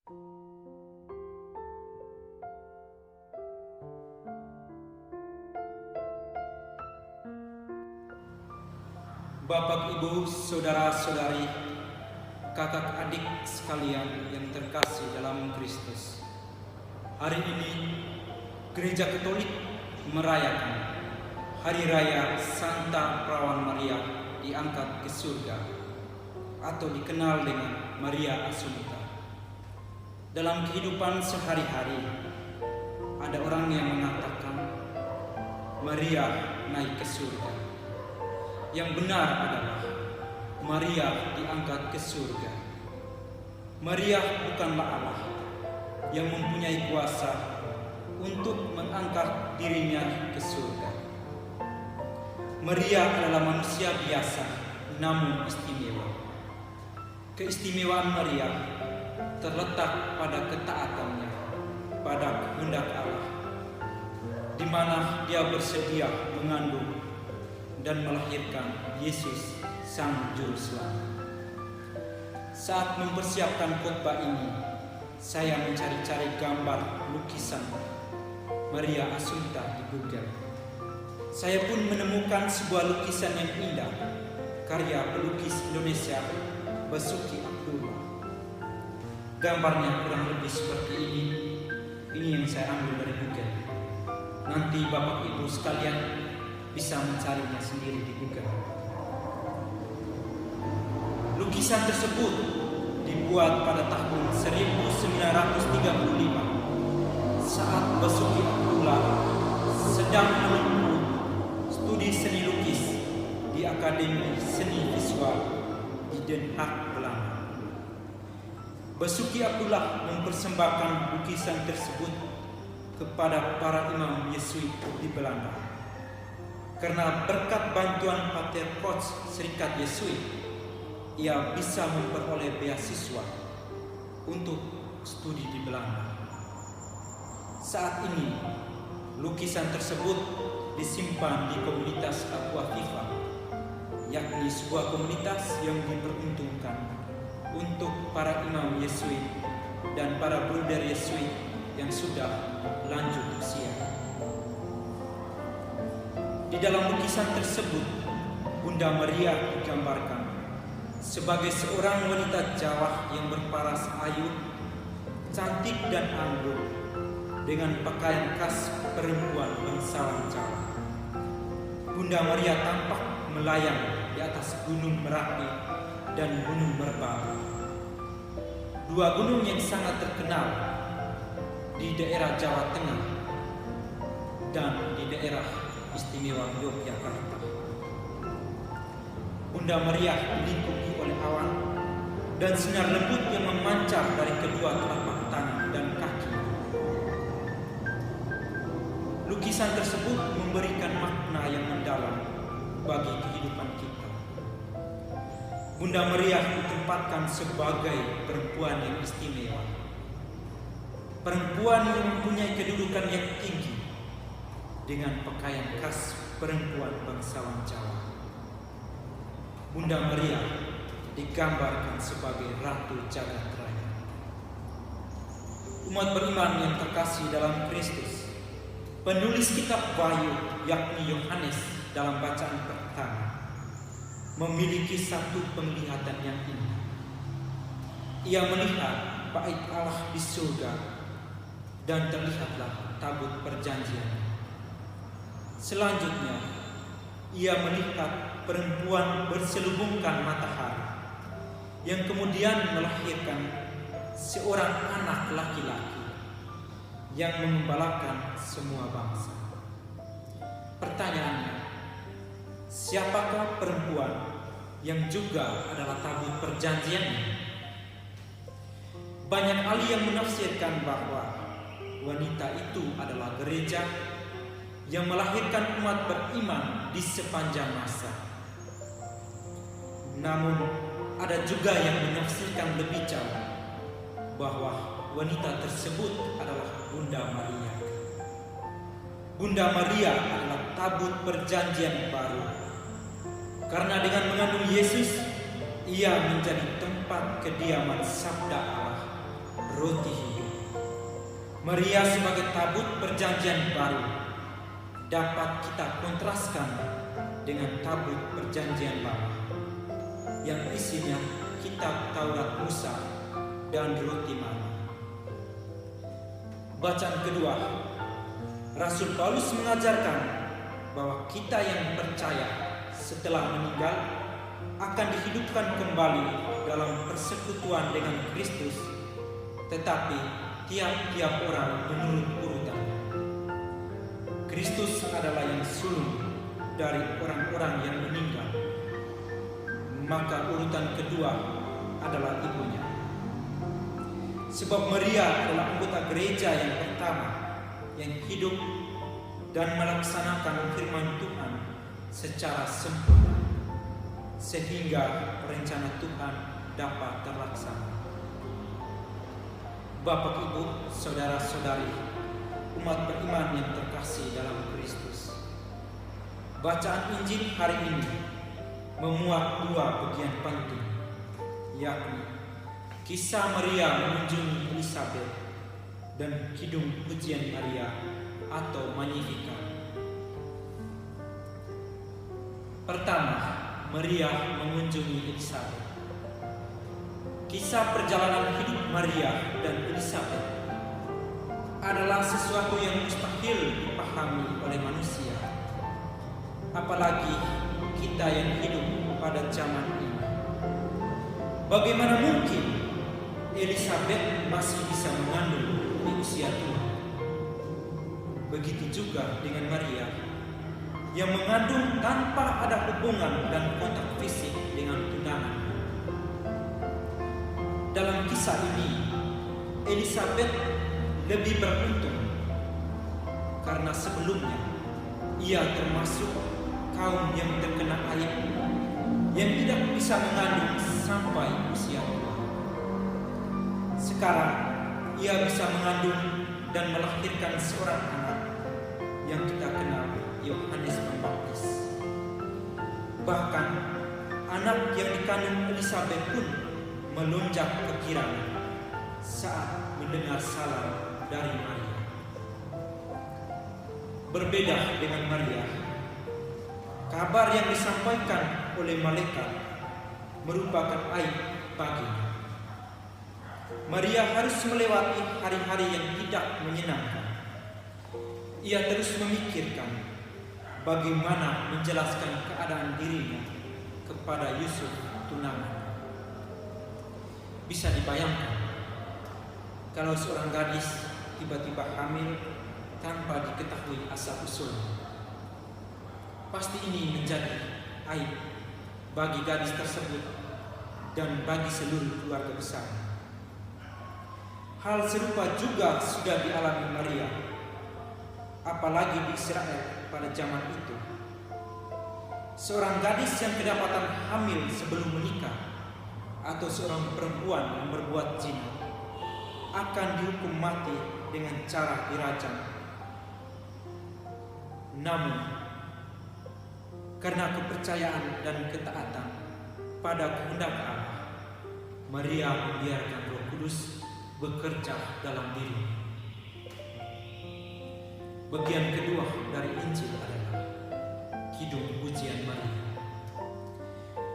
Bapak, Ibu, saudara-saudari, kakak adik sekalian yang terkasih dalam Kristus. Hari ini Gereja Katolik merayakan Hari Raya Santa Perawan Maria diangkat ke surga atau dikenal dengan Maria Assunta. Dalam kehidupan sehari-hari ada orang yang mengatakan Maria naik ke surga. Yang benar adalah Maria diangkat ke surga. Maria bukanlah Allah yang mempunyai kuasa untuk mengangkat dirinya ke surga. Maria adalah manusia biasa namun istimewa. Keistimewaan Maria terletak pada ketaatannya pada kehendak Allah, di mana dia bersedia mengandung dan melahirkan Yesus Sang Juru Selamat. Saat mempersiapkan khotbah ini, saya mencari-cari gambar lukisan Maria Assunta di Google. Saya pun menemukan sebuah lukisan yang indah, karya pelukis Indonesia Basuki Abdullah. Gambarnya kurang lebih seperti ini. Ini yang saya ambil dari Google. Nanti Bapak Ibu sekalian bisa mencarinya sendiri di Google. Lukisan tersebut dibuat pada tahun 1935 saat Basuki Abdullah sedang menempuh studi seni lukis di Akademi Seni Visual di Den Haag, Belanda. Basuki Abdullah mempersembahkan lukisan tersebut kepada para imam Yesuit di Belanda. Karena berkat bantuan Pater Koch Serikat Yesuit, ia bisa memperoleh beasiswa untuk studi di Belanda. Saat ini, lukisan tersebut disimpan di komunitas Aqua Viva, yakni sebuah komunitas yang diperuntukkan untuk para imam Yesuit dan para bruder Yesuit yang sudah lanjut usia. Di dalam lukisan tersebut, Bunda Maria digambarkan sebagai seorang wanita Jawa yang berparas ayu, cantik dan anggun, dengan pakaian khas perempuan bangsawan Jawa. Bunda Maria tampak melayang di atas Gunung Merapi dan Gunung Merbabu, dua gunung yang sangat terkenal di daerah Jawa Tengah dan di daerah istimewa Yogyakarta. Bunda Maria dilingkupi oleh awan dan sinar lembut yang memancar dari kedua telapak tangan dan kaki. Lukisan tersebut memberikan makna yang mendalam bagi kehidupan kita. Bunda Maria ditempatkan sebagai perempuan yang istimewa, perempuan yang mempunyai kedudukan yang tinggi dengan pakaian khas perempuan bangsawan Jawa. Bunda Maria digambarkan sebagai Ratu Jagat Raya. Umat beriman yang terkasih dalam Kristus, penulis kitab Wahyu yakni Yohanes dalam bacaan pertama memiliki satu penglihatan yang indah. Ia melihat bait Allah di surga dan terlihatlah tabut perjanjian. Selanjutnya, ia melihat perempuan berselubungkan matahari yang kemudian melahirkan seorang anak laki-laki yang mengembalakan semua bangsa. Pertanyaannya, siapakah perempuan yang juga adalah tabut perjanjiannya? Banyak ahli yang menafsirkan bahwa wanita itu adalah gereja yang melahirkan umat beriman di sepanjang masa. Namun, ada juga yang menafsirkan lebih jauh bahwa wanita tersebut adalah Bunda Maria. Bunda Maria adalah tabut perjanjian baru. Karena dengan mengandung Yesus, ia menjadi tempat kediaman sabda Allah, roti hidup. Maria sebagai tabut perjanjian baru dapat kita kontraskan dengan tabut perjanjian lama yang isinya kitab Taurat Musa dan roti mana. Bacaan kedua, Rasul Paulus mengajarkan bahwa kita yang percaya setelah meninggal akan dihidupkan kembali dalam persekutuan dengan Kristus, tetapi tiap-tiap orang menurut urutan. Kristus adalah yang sulung dari orang-orang yang meninggal, maka urutan kedua adalah ibunya. Sebab Maria adalah anggota gereja yang pertama yang hidup dan melaksanakan firman Tuhan secara sempurna, sehingga rencana Tuhan dapat terlaksana. Bapak, Ibu, saudara-saudari, umat beriman yang terkasih dalam Kristus, bacaan Injil hari ini memuat dua bagian penting, yakni kisah Maria mengunjungi Elisabet dan kidung pujian Maria atau Magnificat. Pertama, Maria mengunjungi Elisabet. Kisah perjalanan hidup Maria dan Elisabet adalah sesuatu yang mustahil dipahami oleh manusia, apalagi kita yang hidup pada zaman ini. Bagaimana mungkin Elisabet masih bisa mengandung di usia tua? Begitu juga dengan Maria yang mengandung tanpa ada hubungan dan kontak fisik dengan tunangan. Dalam kisah ini, Elisabet lebih beruntung karena sebelumnya ia termasuk kaum yang terkena aib, yang tidak bisa mengandung sampai usia tua. Sekarang ia bisa mengandung dan melahirkan seorang anak yang kita kenal Yohanes Pembaptis. Bahkan anak yang dikandung Elisabet pun melonjak kegirangan saat mendengar salam dari Maria. Berbeda dengan Maria, kabar yang disampaikan oleh malaikat merupakan aib baginya. Maria harus melewati hari-hari yang tidak menyenangkan. Ia terus memikirkan bagaimana menjelaskan keadaan dirinya kepada Yusuf tunangan. Bisa dibayangkan kalau seorang gadis tiba-tiba hamil tanpa diketahui asal-usulnya. Pasti ini menjadi aib bagi gadis tersebut dan bagi seluruh keluarga besar. Hal serupa juga sudah dialami Maria, apalagi di Israel pada zaman itu. Seorang gadis yang kedapatan hamil sebelum menikah atau seorang perempuan yang berbuat zina akan dihukum mati dengan cara dirajam. Namun, karena kepercayaan dan ketaatan pada kehendak Allah, Maria membiarkan Roh Kudus bekerja dalam dirinya. Bagian kedua dari Injil adalah kidung pujian Maria.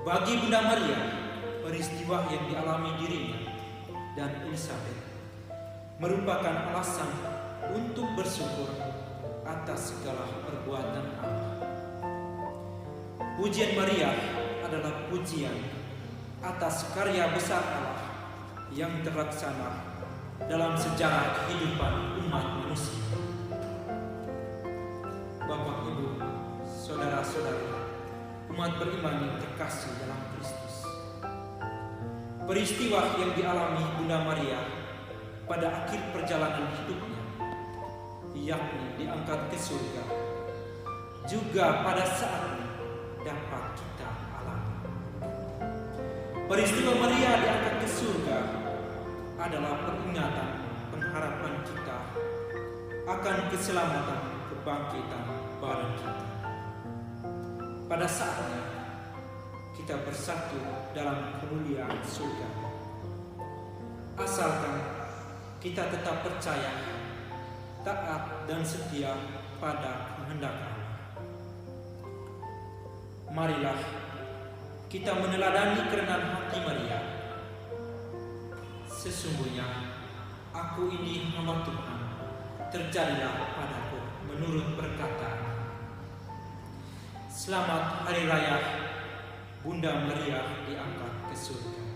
Bagi Bunda Maria, peristiwa yang dialami dirinya dan Elisabet merupakan alasan untuk bersyukur atas segala perbuatan Allah. Pujian Maria adalah pujian atas karya besar Allah yang terlaksana dalam sejarah kehidupan umat manusia. Bapak, Ibu, saudara-saudari, umat beriman yang terkasih dalam Kristus, peristiwa yang dialami Bunda Maria pada akhir perjalanan hidupnya, yakni diangkat ke surga, juga pada saatnya dapat kita alami. Peristiwa Maria diangkat ke surga adalah peringatan pengharapan kita akan keselamatan kebangkitan badan kita. Pada saatnya kita bersatu dalam kemuliaan surga, asalkan kita tetap percaya, taat dan setia pada kehendak Allah. Marilah kita meneladani kerendahan hati Maria. Sesungguhnya aku ini hamba Tuhan, terjadilah padaku menurut perkataan. Selamat Hari Raya Bunda Maria diangkat ke surga.